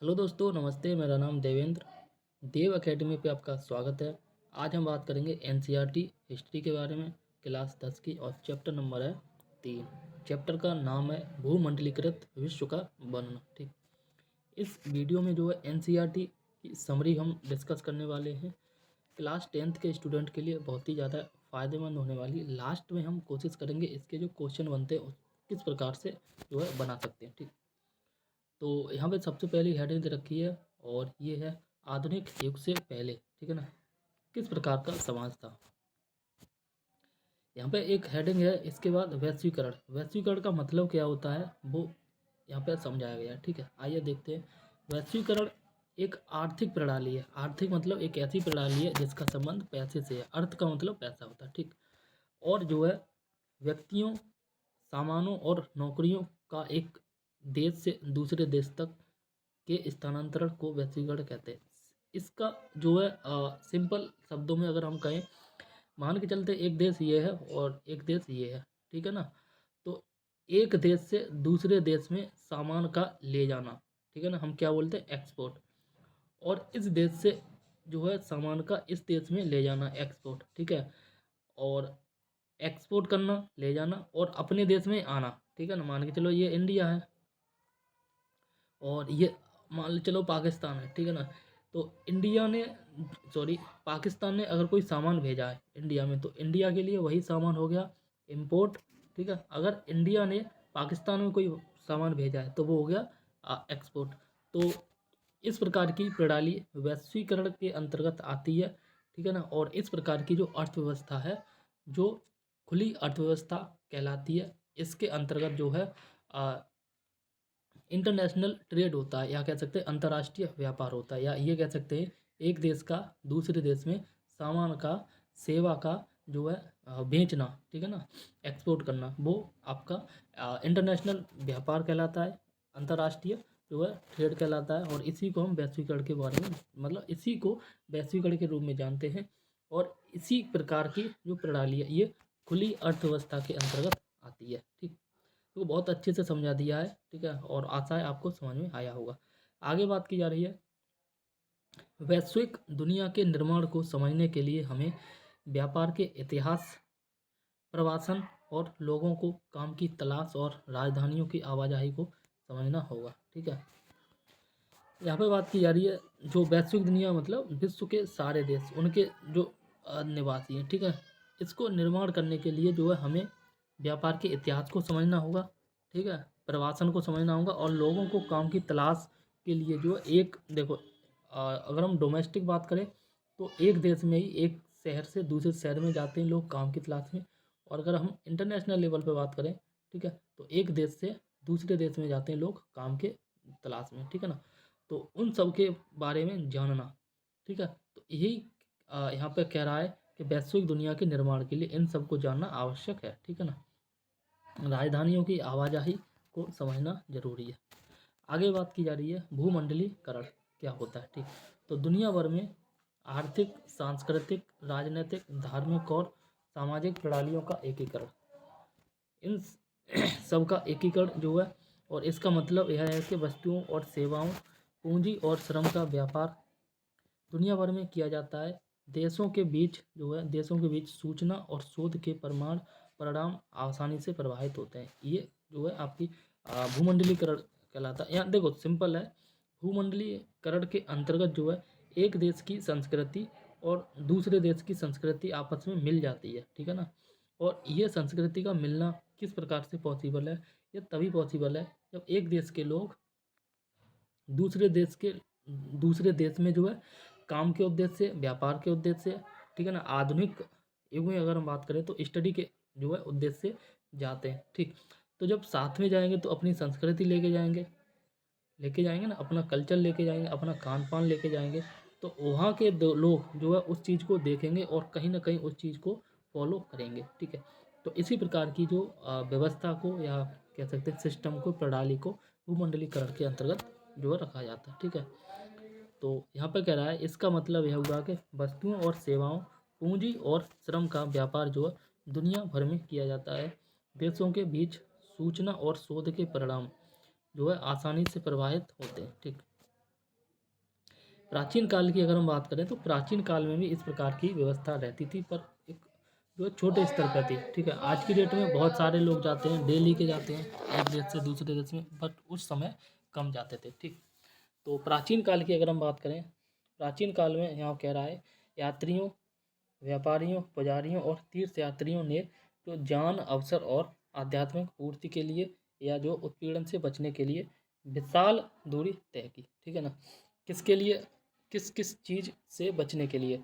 Hello दोस्तों, नमस्ते। मेरा नाम देवेंद्र, देव एकेडमी पे आपका स्वागत है। आज हम बात करेंगे एनसीईआरटी हिस्ट्री के बारे में, क्लास 10 की, और चैप्टर नंबर है 3। चैप्टर का नाम है भूमंडलीकृत विश्व का वर्णन। ठीक, इस वीडियो में जो है एनसीईआरटी की समरी हम डिस्कस करने वाले हैं। क्लास 10th के स्टूडेंट के लिए बहुत ही ज़्यादा फ़ायदेमंद होने वाली। लास्ट में हम कोशिश करेंगे इसके जो क्वेश्चन बनते हैं किस प्रकार से जो है बना सकते हैं। ठीक, तो यहाँ पे सबसे पहली हेडिंग दे रखी है और ये है आधुनिक युग से पहले। ठीक है ना, किस प्रकार का समाज था। यहाँ पे एक हेडिंग है, इसके बाद वैश्वीकरण। वैश्वीकरण का मतलब क्या होता है वो यहाँ पे समझाया गया है। ठीक है, आइए देखते हैं। वैश्वीकरण एक आर्थिक प्रणाली है। आर्थिक मतलब एक ऐसी प्रणाली है जिसका संबंध पैसे से है। अर्थ का मतलब पैसा होता है। ठीक, और जो है व्यक्तियों, सामानों और नौकरियों का एक देश से दूसरे देश तक के स्थानांतरण को वैश्वीकरण कहते हैं। इसका जो है सिंपल शब्दों में अगर हम कहें, मान के चलते एक देश ये है और एक देश ये है। ठीक है ना, तो एक देश से दूसरे देश में सामान का ले जाना, ठीक है ना, हम क्या बोलते हैं, एक्सपोर्ट। और इस देश से जो है सामान का इस देश में ले जाना, एक्सपोर्ट। ठीक है, और एक्सपोर्ट करना, ले जाना, और अपने देश में आना। ठीक है ना, मान के चलो ये इंडिया है और ये मान लो चलो पाकिस्तान है। ठीक है ना, तो इंडिया ने, सॉरी, पाकिस्तान ने अगर कोई सामान भेजा है इंडिया में, तो इंडिया के लिए वही सामान हो गया इम्पोर्ट। ठीक है, अगर इंडिया ने पाकिस्तान में कोई सामान भेजा है तो वो हो गया एक्सपोर्ट। तो इस प्रकार की प्रणाली वैश्वीकरण के अंतर्गत आती है। ठीक है ना, और इस प्रकार की जो अर्थव्यवस्था है, जो खुली अर्थव्यवस्था कहलाती है, इसके अंतर्गत जो है इंटरनेशनल ट्रेड होता है, या कह सकते हैं अंतर्राष्ट्रीय व्यापार होता है, या ये कह सकते हैं एक देश का दूसरे देश में सामान का, सेवा का जो है बेचना। ठीक है ना, एक्सपोर्ट करना, वो आपका इंटरनेशनल व्यापार कहलाता है, अंतर्राष्ट्रीय जो है ट्रेड कहलाता है। और इसी को हम वैश्वीकरण के बारे में, मतलब इसी को वैश्वीकरण के रूप में जानते हैं। और इसी प्रकार की जो प्रणाली है ये खुली अर्थव्यवस्था के अंतर्गत आती है। ठीक, तो बहुत अच्छे से समझा दिया है। ठीक है, और आशा है आपको समझ में आया होगा। आगे बात की जा रही है, वैश्विक दुनिया के निर्माण को समझने के लिए हमें व्यापार के इतिहास, प्रवासन और लोगों को काम की तलाश और राजधानियों की आवाजाही को समझना होगा। ठीक है, यहाँ पे बात की जा रही है जो वैश्विक दुनिया मतलब विश्व के सारे देश, उनके जो निवासी हैं। ठीक है, इसको निर्माण करने के लिए जो है हमें व्यापार के इतिहास को समझना होगा। ठीक है, प्रवासन को समझना होगा, और लोगों को काम की तलाश के लिए जो है एक देखो, अगर हम डोमेस्टिक बात करें तो एक देश में ही, एक शहर से दूसरे शहर में जाते हैं लोग काम की तलाश में। और अगर हम इंटरनेशनल लेवल पे बात करें, ठीक है, तो एक देश से दूसरे देश में जाते हैं लोग काम के तलाश में। ठीक है ना, तो उन सब के बारे में जानना। ठीक है, तो यही यहाँ पे कह रहा है कि वैश्विक दुनिया के निर्माण के लिए इन सबको जानना आवश्यक है। ठीक है ना, राजधानियों की आवाजाही को समझना जरूरी है। आगे बात की जा रही है भूमंडलीकरण क्या होता है। ठीक, तो दुनिया भर में आर्थिक, सांस्कृतिक, राजनीतिक, धार्मिक और सामाजिक प्रणालियों का एकीकरण, इन सब का एकीकरण जो है, और इसका मतलब यह है कि वस्तुओं और सेवाओं, पूंजी और श्रम का व्यापार दुनिया भर में किया जाता है। देशों के बीच जो है, देशों के बीच सूचना और शोध के परिणाम आसानी से प्रवाहित होते हैं। ये जो है आपकी भूमंडलीकरण कहलाता है। यहाँ देखो सिंपल है, भूमंडलीकरण के अंतर्गत जो है एक देश की संस्कृति और दूसरे देश की संस्कृति आपस में मिल जाती है। ठीक है ना, और ये संस्कृति का मिलना किस प्रकार से पॉसिबल है, ये तभी पॉसिबल है जब एक देश के लोग दूसरे देश के, दूसरे देश में जो है काम के उद्देश्य से, व्यापार के उद्देश्य से, ठीक है ना, आधुनिक युग में अगर हम बात करें तो स्टडी के जो है उद्देश्य से जाते हैं। ठीक, तो जब साथ में जाएंगे तो अपनी संस्कृति लेके जाएंगे ना, अपना कल्चर लेके जाएंगे, अपना खान पान लेके जाएंगे। तो वहाँ के लोग जो है उस चीज़ को देखेंगे और कहीं ना कहीं उस चीज़ को फॉलो करेंगे। ठीक है, तो इसी प्रकार की जो व्यवस्था को, या कह सकते हैं सिस्टम को, प्रणाली को भूमंडलीकरण के अंतर्गत जो है रखा जाता है। ठीक है, तो यहाँ पर कह रहा है इसका मतलब यह हुआ कि वस्तुओं और सेवाओं, पूंजी और श्रम का व्यापार जो है दुनिया भर में किया जाता है। देशों के बीच सूचना और शोध के परिणाम जो है आसानी से प्रवाहित होते हैं। ठीक, प्राचीन काल की अगर हम बात करें तो प्राचीन काल में भी इस प्रकार की व्यवस्था रहती थी, पर एक जो छोटे स्तर पर थी। ठीक है, आज की डेट में बहुत सारे लोग जाते हैं, डेली के जाते हैं एक देश से दूसरे देश में, बट उस समय कम जाते थे। ठीक, तो प्राचीन काल की अगर हम बात करें, प्राचीन काल में यहाँ कह रहा है यात्रियों, व्यापारियों, पुजारियों और तीर्थ यात्रियों ने जो ज्ञान, अवसर और आध्यात्मिक पूर्ति के लिए या जो उत्पीड़न से बचने के लिए विशाल दूरी तय की। ठीक है ना, किसके लिए, किस किस चीज़ से बचने के लिए?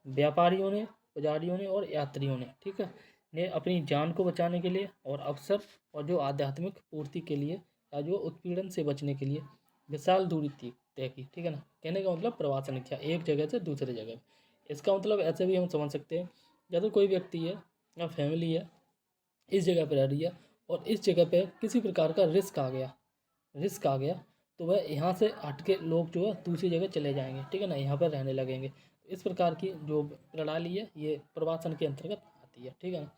व्यापारियों ने, पुजारियों ने और यात्रियों ने, ठीक है, ने अपनी जान को बचाने के लिए और अवसर और जो आध्यात्मिक पूर्ति के लिए या जो उत्पीड़न से बचने के लिए विशाल दूरी तय की। ठीक है ना, कहने का मतलब प्रवासन किया एक जगह से दूसरे जगह। इसका मतलब ऐसे भी हम समझ सकते हैं, जैसे कोई व्यक्ति है या फैमिली है, इस जगह पर रह रही है और इस जगह पे किसी प्रकार का रिस्क आ गया तो वह यहाँ से हट के लोग जो है दूसरी जगह चले जाएंगे। ठीक है ना, यहाँ पर रहने लगेंगे। तो इस प्रकार की जो प्रणाली है ये प्रवासन के अंतर्गत आती है। ठीक है ना,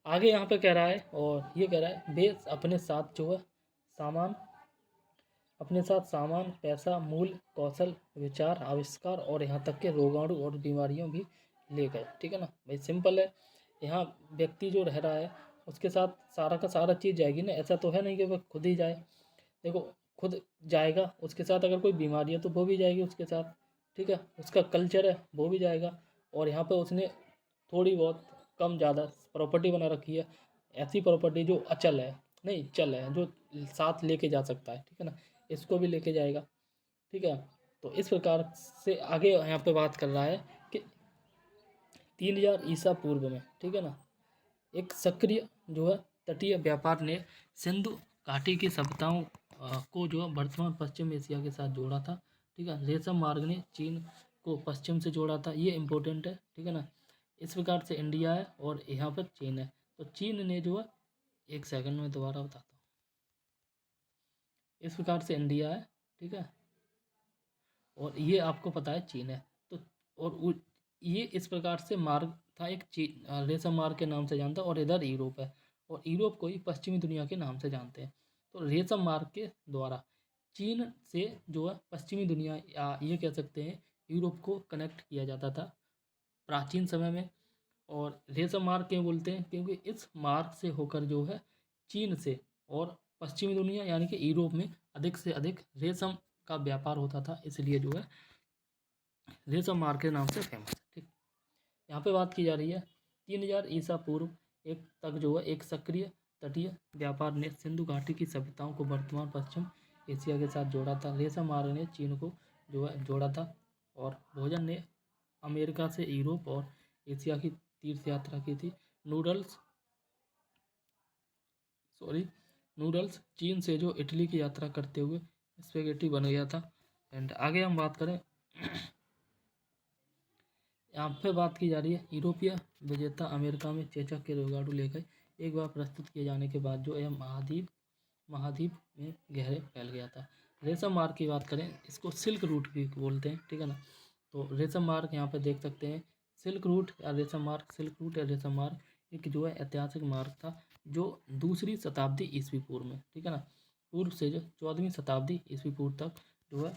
आगे यहाँ पे कह रहा है और ये कह रहा है वे अपने साथ जो है सामान, अपने साथ सामान, पैसा, मूल, कौशल, विचार, आविष्कार और यहाँ तक के रोगाणु और बीमारियों भी ले गए। ठीक है ना, भाई सिंपल है, यहाँ व्यक्ति जो रह रहा है उसके साथ सारा का सारा चीज़ जाएगी ना, ऐसा तो है नहीं कि वह खुद ही जाए। देखो, खुद जाएगा, उसके साथ अगर कोई बीमारी है तो वो भी जाएगी उसके साथ। ठीक है, उसका कल्चर है वो भी जाएगा, और यहाँ पे उसने थोड़ी बहुत कम ज़्यादा प्रॉपर्टी बना रखी है, ऐसी प्रॉपर्टी जो अचल है, नहीं चल है, जो साथ लेके जा सकता है। ठीक है ना, इसको भी लेके जाएगा। ठीक है, तो इस प्रकार से आगे यहाँ पे बात कर रहा है कि 3000 ईसा पूर्व में, ठीक है ना, एक सक्रिय जो है तटीय व्यापार ने सिंधु घाटी की सभ्यताओं को जो है वर्तमान पश्चिम एशिया के साथ जोड़ा था। ठीक है, रेशम मार्ग ने चीन को पश्चिम से जोड़ा था, ये इम्पोर्टेंट है। ठीक है ना, इस प्रकार से इंडिया है और यहाँ पर चीन है। तो चीन ने जो है, एक सेकंड में दोबारा बताता हूँ, इस प्रकार से इंडिया है। ठीक है, और ये आपको पता है चीन है। तो ये इस प्रकार से मार्ग था, एक रेशम मार्ग के नाम से जानता है, और इधर यूरोप है, और यूरोप को ही पश्चिमी दुनिया के नाम से जानते हैं। तो रेशम मार्ग के द्वारा चीन से जो है पश्चिमी दुनिया या ये कह सकते हैं यूरोप को कनेक्ट किया जाता था प्राचीन समय में। और रेशम मार्ग क्यों बोलते हैं? क्योंकि इस मार्ग से होकर जो है चीन से और पश्चिमी दुनिया यानी कि यूरोप में अधिक से अधिक रेशम का व्यापार होता था, इसलिए जो है रेशम मार्ग के नाम से फेमस है। ठीक, यहाँ पे बात की जा रही है 3000 ईसा पूर्व एक तक जो है एक सक्रिय तटीय व्यापार ने सिंधु घाटी की सभ्यताओं को वर्तमान पश्चिम एशिया के साथ जोड़ा था। रेशम मार्ग ने चीन को जो है जोड़ा था, और भोजन ने अमेरिका से यूरोप और एशिया की तीर्थ यात्रा की थी। नूडल्स सॉरी नूडल्स चीन से जो इटली की यात्रा करते हुए स्पेगेटी बन गया था। एंड आगे हम बात करें, यहाँ पे बात की जा रही है यूरोपीय विजेता अमेरिका में चेचक के रोगाणु ले गए। एक बार प्रस्तुत किए जाने के बाद जो यह महाद्वीप महाद्वीप में गहरे फैल गया था। रेशम मार्ग की बात करें, इसको सिल्क रूट भी बोलते हैं। ठीक है ना, तो रेशम मार्ग यहाँ पे देख सकते हैं, सिल्क रूट या रेशम मार्ग, सिल्क रूट या रेशम मार्ग एक जो है ऐतिहासिक मार्ग था जो दूसरी शताब्दी ईस्वी पूर्व में, ठीक है ना, पूर्व से जो 14वीं शताब्दी ईस्वी पूर्व तक जो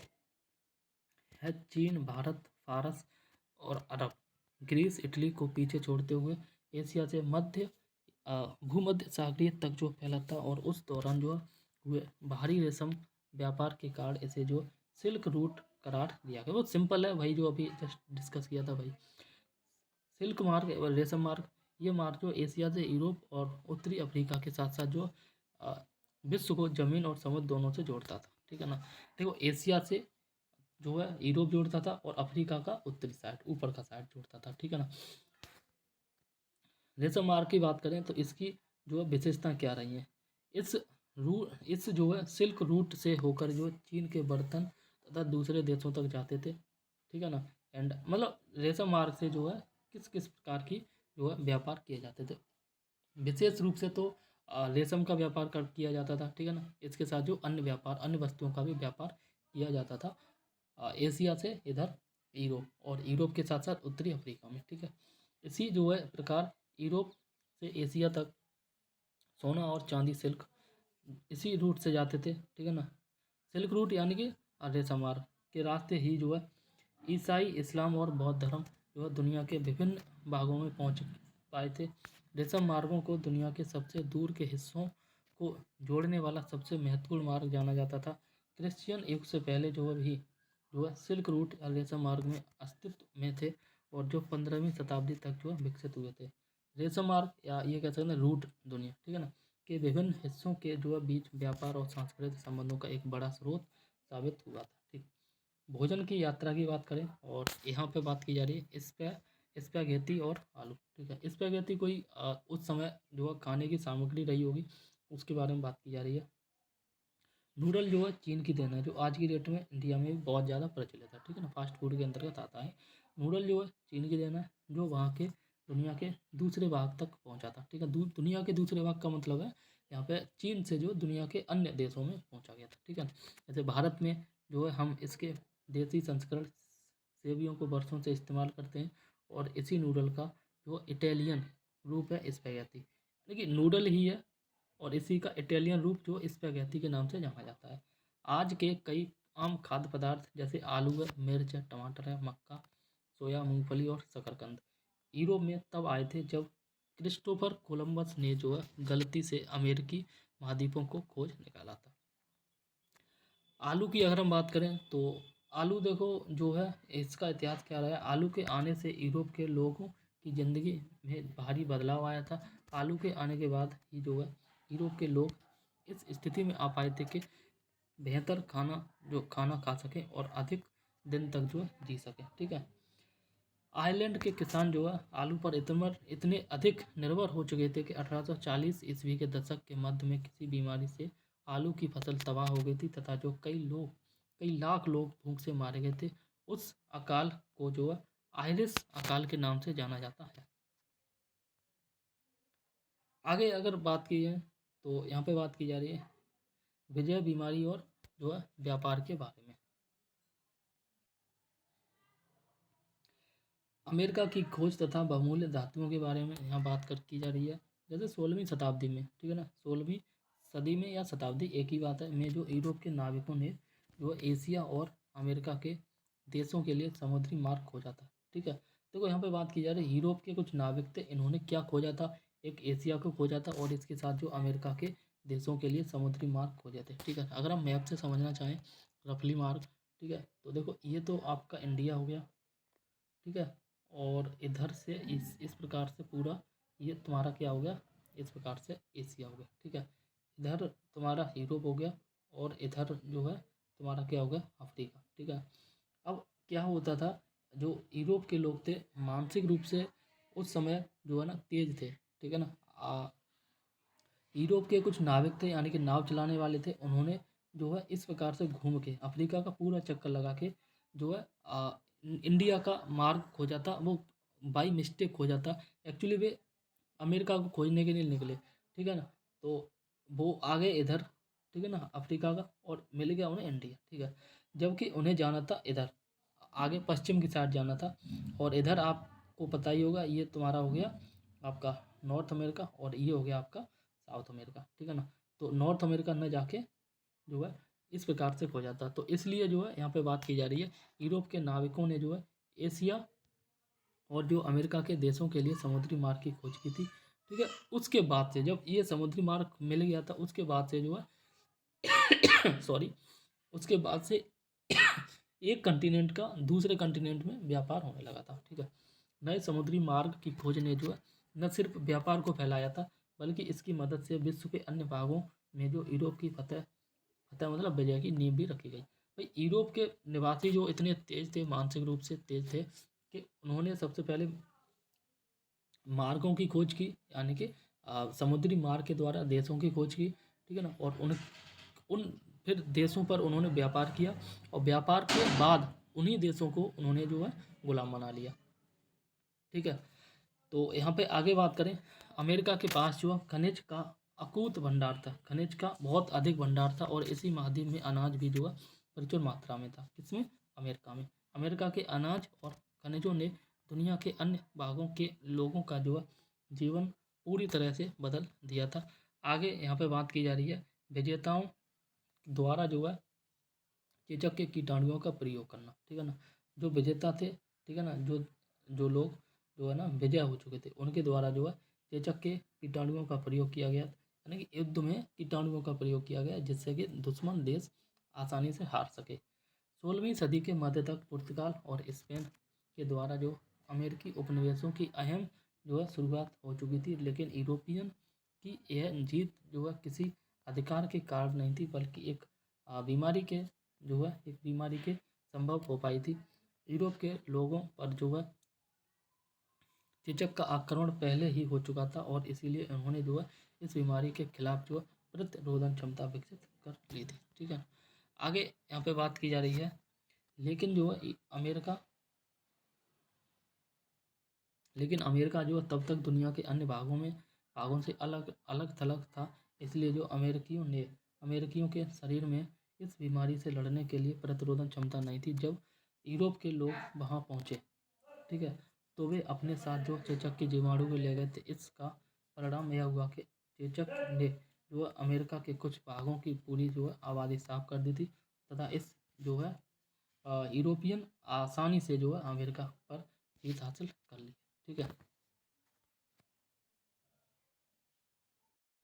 है चीन, भारत, फारस और अरब, ग्रीस, इटली को पीछे छोड़ते हुए एशिया से भूमध्य सागरीय तक जो फैला था। और उस दौरान जो हुए भारी रेशम व्यापार के कारण इसे जो सिल्क रूट करार दिया गया। बहुत सिंपल है भाई, जो अभी जस्ट डिस्कस किया था भाई। सिल्क मार्ग और रेशम मार्ग, ये मार्ग जो एशिया से यूरोप और उत्तरी अफ्रीका के साथ साथ जो अ, विश्व को जमीन और समुद्र दोनों से जोड़ता था। ठीक है ना, देखो एशिया से जो है यूरोप जोड़ता था और अफ्रीका का उत्तरी साइड, ऊपर का साइड जोड़ता था। ठीक है ना, रेशम मार्ग की बात करें तो इसकी जो है विशेषता क्या रही है? इस जो है सिल्क रूट से होकर जो चीन के बर्तन तथा दूसरे देशों तक जाते थे। ठीक है ना, एंड मतलब रेशम मार्ग से जो है किस किस प्रकार की जो है व्यापार किए जाते थे? विशेष रूप से तो रेशम का व्यापार कर किया जाता था। ठीक है ना, इसके साथ जो अन्य व्यापार, अन्य वस्तुओं का भी व्यापार किया जाता था एशिया से इधर यूरोप, और यूरोप के साथ साथ उत्तरी अफ्रीका में। ठीक है, इसी जो है प्रकार यूरोप से एशिया तक सोना और चांदी, सिल्क इसी रूट से जाते थे। ठीक है ना, सिल्क रूट यानी कि रेशम मार्ग के रास्ते ही जो है ईसाई, इस्लाम और बौद्ध धर्म जो है दुनिया के विभिन्न भागों में पहुंच पाए थे। रेशम मार्गों को दुनिया के सबसे दूर के हिस्सों को जोड़ने वाला सबसे महत्वपूर्ण मार्ग जाना जाता था। क्रिश्चियन युग से पहले जो है सिल्क रूट या रेशम मार्ग में अस्तित्व में थे और जो 15वीं शताब्दी तक जो है विकसित हुए थे। रेशम मार्ग या ये कह सकते हैं रूट दुनिया, ठीक है ना, के विभिन्न हिस्सों के जो है बीच व्यापार और सांस्कृतिक संबंधों का एक बड़ा स्रोत साबित हुआ था। ठीक, भोजन की यात्रा की बात करें और यहाँ पे बात की जा रही है स्पैगेटी और आलू। ठीक है, स्पैगेटी कोई उस समय जो है खाने की सामग्री रही होगी, उसके बारे में बात की जा रही है। नूडल जो है चीन की देन है, जो आज की डेट में इंडिया में भी बहुत ज़्यादा प्रचलित है। ठीक है ना, फास्ट फूड के अंतर्गत आता है। नूडल जो है चीन की देन है, जो वहाँ के दुनिया के दूसरे भाग तक पहुँचा था। ठीक है, दुनिया के दूसरे भाग का मतलब है यहाँ पे चीन से जो दुनिया के अन्य देशों में पहुँचा गया था। ठीक है, जैसे भारत में जो है हम इसके देसी संस्करण सेवियों को वर्षों से इस्तेमाल करते हैं और इसी नूडल का जो इटालियन रूप है स्पैगेटी, यानी कि नूडल ही है और इसी का इटालियन रूप जो स्पैगेटी के नाम से जाना जाता है। आज के कई आम खाद्य पदार्थ जैसे आलू है, मिर्च है, टमाटर है, मक्का, सोया, मूंगफली और शकरकंद यूरोप में तब आए थे जब क्रिस्टोफर कोलंबस ने जो है गलती से अमेरिकी महाद्वीपों को खोज निकाला था। आलू की अगर हम बात करें तो आलू देखो जो है इसका इतिहास क्या रहा है। आलू के आने से यूरोप के लोगों की ज़िंदगी में भारी बदलाव आया था। आलू के आने के बाद ही जो है यूरोप के लोग इस स्थिति में आ पाए थे कि बेहतर खाना खा सकें और अधिक दिन तक जो है जी सकें। ठीक है, आयरलैंड के किसान जो है आलू पर इतने अधिक निर्भर हो चुके थे कि 1840 ईस्वी के दशक के मध्य में किसी बीमारी से आलू की फसल तबाह हो गई थी तथा जो कई लाख लोग भूख से मारे गए थे। उस अकाल को जो है आयरिश अकाल के नाम से जाना जाता है। आगे अगर बात की जाए तो यहाँ पे बात की जा रही है विजय बीमारी और जो है व्यापार के बारे में। अमेरिका की खोज तथा बहुमूल्य धातुओं के बारे में यहाँ की जा रही है। जैसे 16वीं शताब्दी में, ठीक है ना, 16वीं सदी में या शताब्दी एक ही बात है, में जो यूरोप के नाविकों ने जो एशिया और अमेरिका के देशों के लिए समुद्री मार्ग खोजा था। ठीक है, देखो यहाँ पे बात की जा रही है यूरोप के कुछ नाविक थे, इन्होंने क्या खोजा था, एक एशिया को खोजा था और इसके साथ जो अमेरिका के देशों के लिए समुद्री मार्ग खोजे थे। ठीक है, अगर हम मैप से समझना चाहें रफली मार्ग, ठीक है, तो देखो ये तो आपका इंडिया हो गया। ठीक है, और इधर से इस प्रकार से पूरा ये तुम्हारा क्या हो गया, इस प्रकार से एशिया हो गया। ठीक है, इधर तुम्हारा यूरोप हो गया और इधर जो है तुम्हारा क्या हो गया, अफ्रीका। ठीक है, अब क्या होता था, जो यूरोप के लोग थे मानसिक रूप से उस समय जो है ना तेज थे। ठीक है ना, यूरोप के कुछ नाविक थे यानी कि नाव चलाने वाले थे, उन्होंने जो है इस प्रकार से घूम के अफ्रीका का पूरा चक्कर लगा के जो है इंडिया का मार्ग खोजा था। वो बाई मिस्टेक खोजा था, एक्चुअली वे अमेरिका को खोजने के लिए निकले। ठीक है ना, तो वो आ गए इधर, ठीक है ना, अफ्रीका का, और मिल गया उन्हें इंडिया। ठीक है, जबकि उन्हें जाना था इधर आगे पश्चिम की साइड जाना था, और इधर आपको पता ही होगा ये तुम्हारा हो गया आपका नॉर्थ अमेरिका और ये हो गया आपका साउथ अमेरिका। ठीक है ना, तो नॉर्थ अमेरिका में जाके जो है इस प्रकार से खो जाता, तो इसलिए जो है यहाँ पे बात की जा रही है यूरोप के नाविकों ने जो है एशिया और जो अमेरिका के देशों के लिए समुद्री मार्ग की खोज की थी। ठीक है, उसके बाद से जब ये समुद्री मार्ग मिल गया था उसके बाद से जो है सॉरी, उसके बाद से एक कंटिनेंट का दूसरे कंटिनेंट में व्यापार होने लगा था। ठीक है, नए समुद्री मार्ग की खोज ने जो है न सिर्फ व्यापार को फैलाया था, बल्कि इसकी मदद से विश्व के अन्य भागों में जो यूरोप की फतह फतह मतलब विजय की नींव भी रखी गई। भाई यूरोप के निवासी जो इतने तेज थे, मानसिक रूप से तेज थे, कि उन्होंने सबसे पहले मार्गों की खोज की, यानी कि समुद्री मार्ग के द्वारा देशों की खोज की। ठीक है ना, और उन फिर देशों पर उन्होंने व्यापार किया और व्यापार के बाद उन्हीं देशों को उन्होंने जो है गुलाम बना लिया। ठीक है, तो यहाँ पे आगे बात करें, अमेरिका के पास जो खनिज का अकूत भंडार था, खनिज का बहुत अधिक भंडार था, और इसी महाद्वीप में अनाज भी जो है प्रचुर मात्रा में था। किसमें, अमेरिका में। अमेरिका के अनाज और खनिजों ने दुनिया के अन्य भागों के लोगों का जो है जीवन पूरी तरह से बदल दिया था। आगे यहाँ पे बात की जा रही है विजेताओं द्वारा जो है चेचक के कीटाणुओं का प्रयोग करना, ठीक है ना। जो विजेता थे, ठीक है ना, जो जो लोग जो है ना विजय हो चुके थे, उनके द्वारा जो है चेचक के कीटाणुओं का प्रयोग किया गया, यानी कि युद्ध में कीटाणुओं का प्रयोग किया गया, जिससे कि दुश्मन देश आसानी से हार सके। 16वीं सदी के मध्य तक पुर्तगाल और स्पेन के द्वारा जो अमेरिकी उपनिवेशों की अहम जो है शुरुआत हो चुकी थी, लेकिन यूरोपियन की यह जीत जो है किसी अधिकार के कारण नहीं थी, बल्कि एक बीमारी के जो है एक बीमारी के संभव हो पाई थी। यूरोप के लोगों पर जो है चेचक का आक्रमण पहले ही हो चुका था, और इसीलिए उन्होंने जो है इस बीमारी के खिलाफ जो है प्रतिरोधन क्षमता विकसित कर ली थी, ठीक है। आगे यहाँ पे बात की जा रही है, लेकिन जो है अमेरिका जो है तब तक दुनिया के अन्य भागों से अलग अलग थलग था, इसलिए जो अमेरिकियों के शरीर में इस बीमारी से लड़ने के लिए प्रतिरोधन क्षमता नहीं थी। जब यूरोप के लोग वहाँ पहुँचे, ठीक है, तो वे अपने साथ जो चेचक के जीवाणु भी ले गए थे। इसका परिणाम यह हुआ कि चेचक ने जो है अमेरिका के कुछ भागों की पूरी जो है आबादी साफ कर दी थी, तथा इस जो है यूरोपियन आसानी से जो है अमेरिका पर जीत हासिल कर ली, ठीक है।